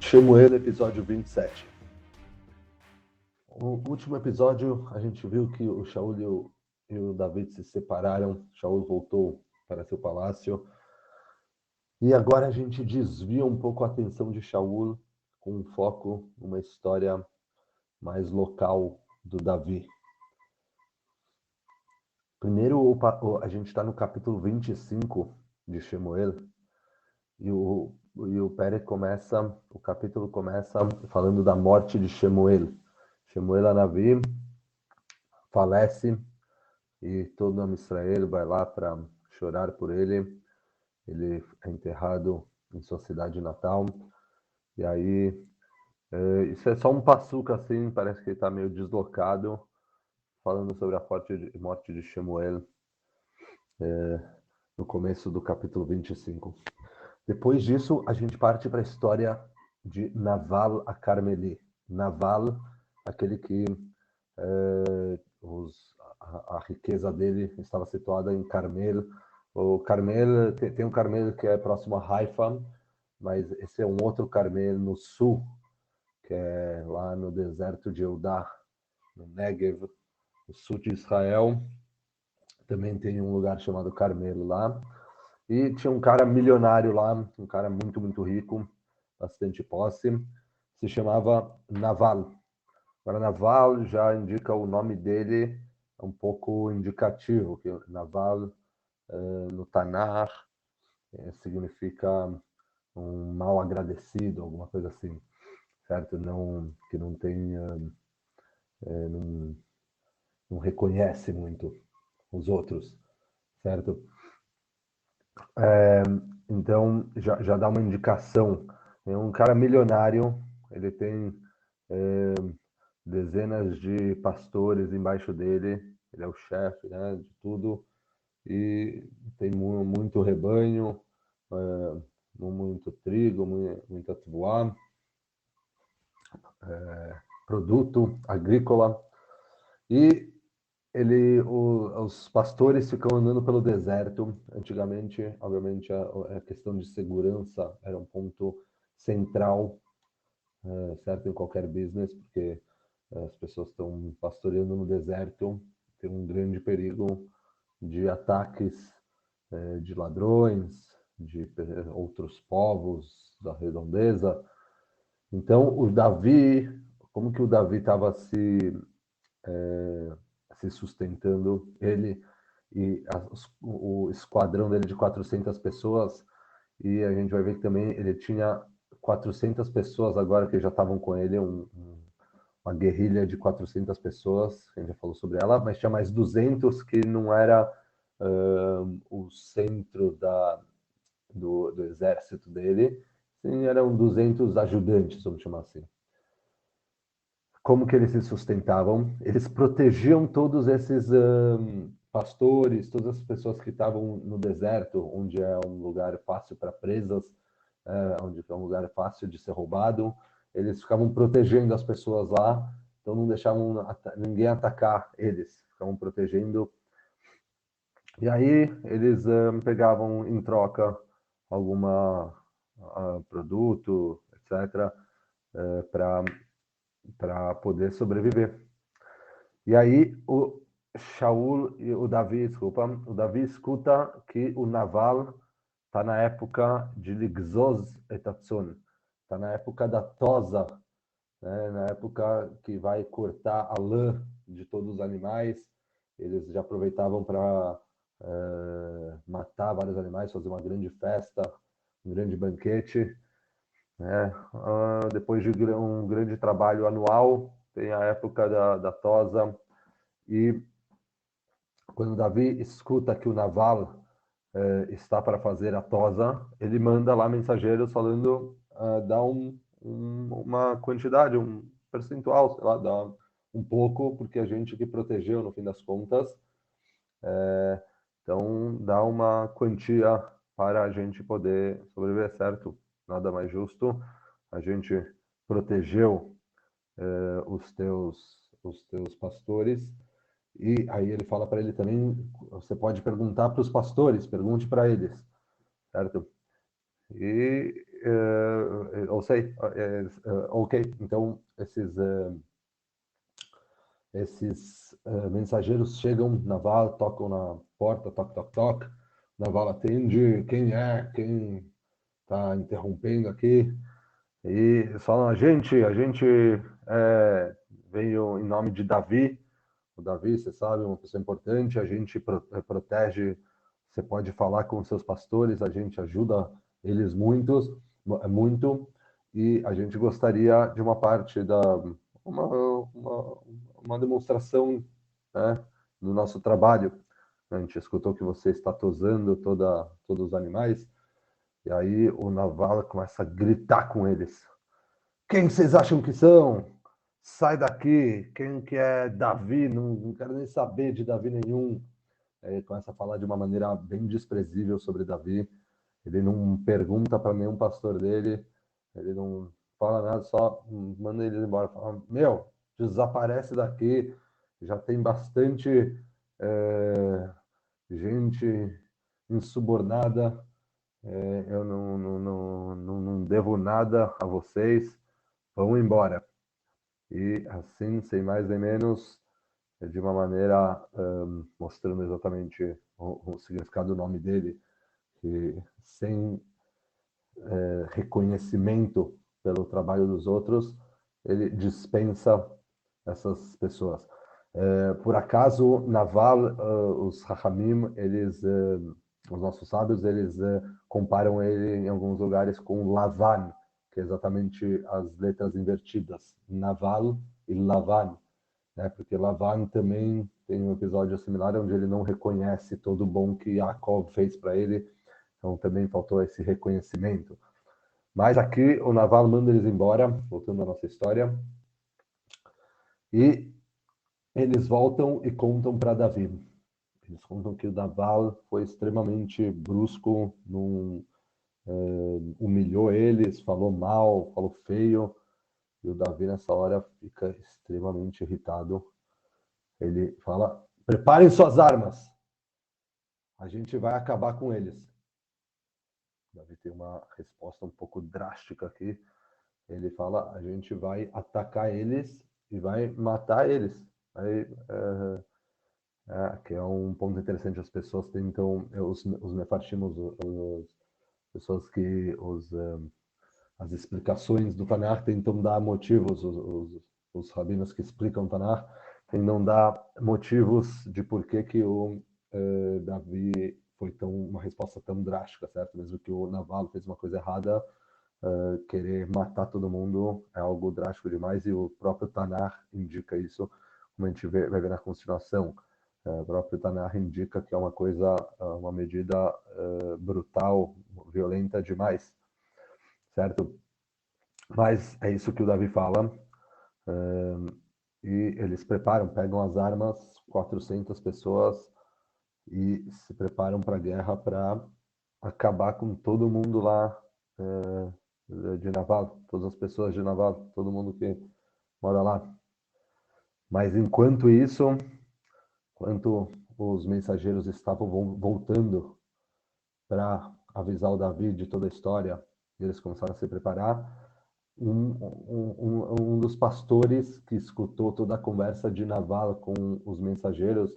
Shemuel, episódio 27. No último episódio, a gente viu que o Shaul e o David se separaram. Shaul voltou para seu palácio. E agora a gente desvia um pouco a atenção de Shaul com um foco numa história mais local do Davi. Primeiro, a gente está no capítulo 25 de Shemuel. E o capítulo começa falando da morte de Shemuel. Shemuel Hanavi falece e todo o Israel vai lá para chorar por ele. Ele é enterrado em sua cidade natal. E aí, isso é só um passuco assim, parece que ele está meio deslocado, falando sobre a morte de Shemuel no começo do capítulo 25. Depois disso, a gente parte para a história de Naval a Carmeli. Naval, aquele que a riqueza dele estava situada em Carmel. O Carmel, tem um Carmel que é próximo a Haifa, mas esse é um outro Carmel no sul, que é lá no deserto de Eudá, no Negev, no sul de Israel. Também tem um lugar chamado Carmelo lá. E tinha um cara milionário lá, um cara muito, muito rico, bastante posse, se chamava Naval. Agora, Naval já indica o nome dele, é um pouco indicativo, que Naval, no Tanar, significa um mal agradecido, alguma coisa assim, certo? Não, que não tem, não reconhece muito os outros, certo? Então, já dá uma indicação. É um cara milionário, ele tem dezenas de pastores embaixo dele, ele é o chefe, né, de tudo, e tem muito rebanho, muito trigo, muita tvoá, produto agrícola, e os pastores ficam andando pelo deserto. Antigamente, obviamente, a questão de segurança era um ponto central, certo, em qualquer business, porque as pessoas estão pastoreando no deserto, tem um grande perigo de ataques de ladrões, de outros povos da redondeza. Então, como que o Davi estava se sustentando, ele e o esquadrão dele de 400 pessoas, e a gente vai ver que também ele tinha 400 pessoas agora que já estavam com ele, uma guerrilha de 400 pessoas, a gente já falou sobre ela, mas tinha mais 200 que não era o centro do exército dele, sim, eram 200 ajudantes, vamos chamar assim. Como que eles se sustentavam? Eles protegiam todos esses pastores, todas as pessoas que estavam no deserto, onde é um lugar fácil para presas, onde é um lugar fácil de ser roubado. Eles ficavam protegendo as pessoas lá, então não deixavam ninguém atacar eles, ficavam protegendo. E aí eles pegavam em troca alguma produto, etc., para poder sobreviver. E aí o o Davi escuta que o Naval está na época de Ligzoz etatzon, está na época da tosa, né? Na época que vai cortar a lã de todos os animais. Eles já aproveitavam para matar vários animais, fazer uma grande festa, um grande banquete, né? Depois de um grande trabalho anual, tem a época da tosa. E quando Davi escuta que o Naval está para fazer a tosa, ele manda lá mensageiros falando, dá uma quantidade, um percentual, sei lá, dá um pouco, porque a gente que protegeu no fim das contas. Então, dá uma quantia para a gente poder sobreviver, certo? Nada mais justo. A gente protegeu os teus pastores. E aí ele fala para ele também, você pode perguntar para os pastores, pergunte para eles, certo? E eu sei, ok, então esses mensageiros chegam, Naval, tocam na porta, toc, toc, toc, Naval atende, quem é, quem está interrompendo aqui, e falam, a gente veio em nome de Davi, o Davi, você sabe, uma pessoa importante, a gente protege, você pode falar com os seus pastores, a gente ajuda eles muito, e a gente gostaria de uma parte uma, uma, uma demonstração, né, do nosso trabalho. A gente escutou que você está tosando todos os animais, e aí o Naval começa a gritar com eles. Quem vocês acham que são? Sai daqui. Quem que é Davi? Não quero nem saber de Davi nenhum. Aí ele começa a falar de uma maneira bem desprezível sobre Davi. Ele não pergunta para nenhum pastor dele. Ele não fala nada, só manda ele embora. Fala, meu, desaparece daqui. Já tem bastante gente insubornada. Eu não devo nada a vocês. Vão embora. E assim, sem mais nem menos, de uma maneira mostrando exatamente o significado do nome dele, que sem reconhecimento pelo trabalho dos outros, ele dispensa essas pessoas. Por acaso, Naval, os Hachamim, os nossos sábios, eles comparam ele em alguns lugares com Lavan, que é exatamente as letras invertidas, Naval e Lavan, né? Porque Lavan também tem um episódio similar onde ele não reconhece todo o bom que Yaakov fez para ele, então também faltou esse reconhecimento. Mas aqui o Naval manda eles embora, voltando à nossa história, e eles voltam e contam para Davi. Eles contam que o Naval foi extremamente brusco, humilhou eles, falou mal, falou feio, e o Davi nessa hora fica extremamente irritado. Ele fala, preparem suas armas, a gente vai acabar com eles. O Davi tem uma resposta um pouco drástica aqui. Ele fala, a gente vai atacar eles e vai matar eles. Aí, que é um ponto interessante, as pessoas tentam, os mefarshim, as pessoas que, as explicações do Tanakh tentam dar motivos, os rabinos que explicam o Tanakh tentam dar motivos de por que o Davi foi uma resposta tão drástica, certo? Mesmo que o Naval fez uma coisa errada, querer matar todo mundo é algo drástico demais, e o próprio Tanakh indica isso, como a gente vai ver na continuação. O próprio Tanakh indica que é uma coisa, uma medida brutal, violenta demais, certo? Mas é isso que o Davi fala. E eles preparam, pegam as armas, 400 pessoas, e se preparam para a guerra para acabar com todo mundo lá de Naval, todas as pessoas de Naval, todo mundo que mora lá. Mas enquanto isso, enquanto os mensageiros estavam voltando para avisar o Davi de toda a história, eles começaram a se preparar, um dos pastores que escutou toda a conversa de Naval com os mensageiros,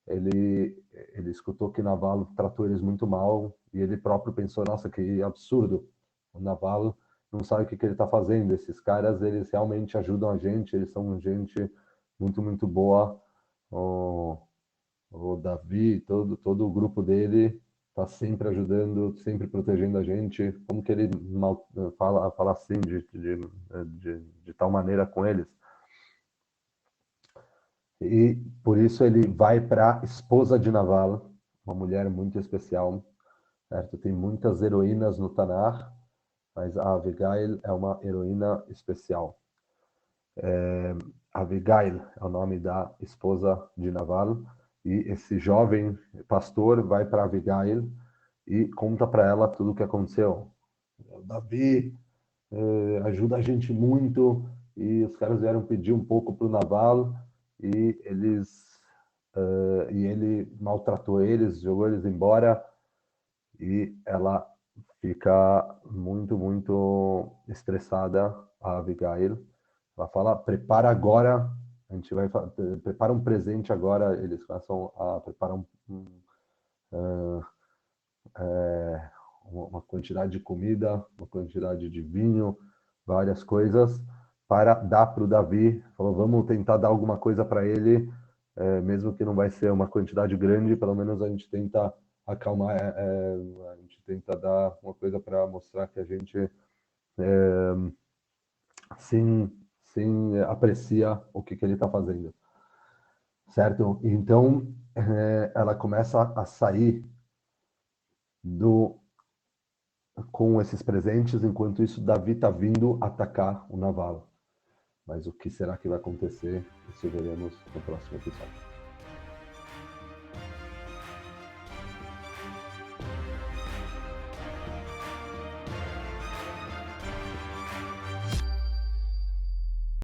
ele escutou que Naval tratou eles muito mal, e ele próprio pensou, nossa, que absurdo, o Naval não sabe o que ele está fazendo, esses caras, eles realmente ajudam a gente, eles são gente muito, muito boa, o Davi, todo o grupo dele está sempre ajudando, sempre protegendo a gente. Como que ele fala assim, de tal maneira com eles? E por isso ele vai para a esposa de Naval, uma mulher muito especial, certo? Tem muitas heroínas no Tanakh, mas a Abigail é uma heroína especial. Abigail é o nome da esposa de Naval, e esse jovem pastor vai para Abigail e conta para ela tudo o que aconteceu. O Davi ajuda a gente muito, e os caras vieram pedir um pouco para o Naval, e ele maltratou eles, jogou eles embora, e ela fica muito, muito estressada, a Abigail. Ela fala, prepara agora, a gente vai prepara um presente agora. Eles começam a preparar uma quantidade de comida, uma quantidade de vinho, várias coisas para dar para o Davi. Falou, vamos tentar dar alguma coisa para ele, mesmo que não vai ser uma quantidade grande, pelo menos a gente tenta acalmar, a gente tenta dar uma coisa para mostrar que a gente sim, sim aprecia o que ele está fazendo, certo? Então ela começa a sair com esses presentes, enquanto isso Davi está vindo atacar o Naval. Mas o que será que vai acontecer? Isso veremos no próximo episódio.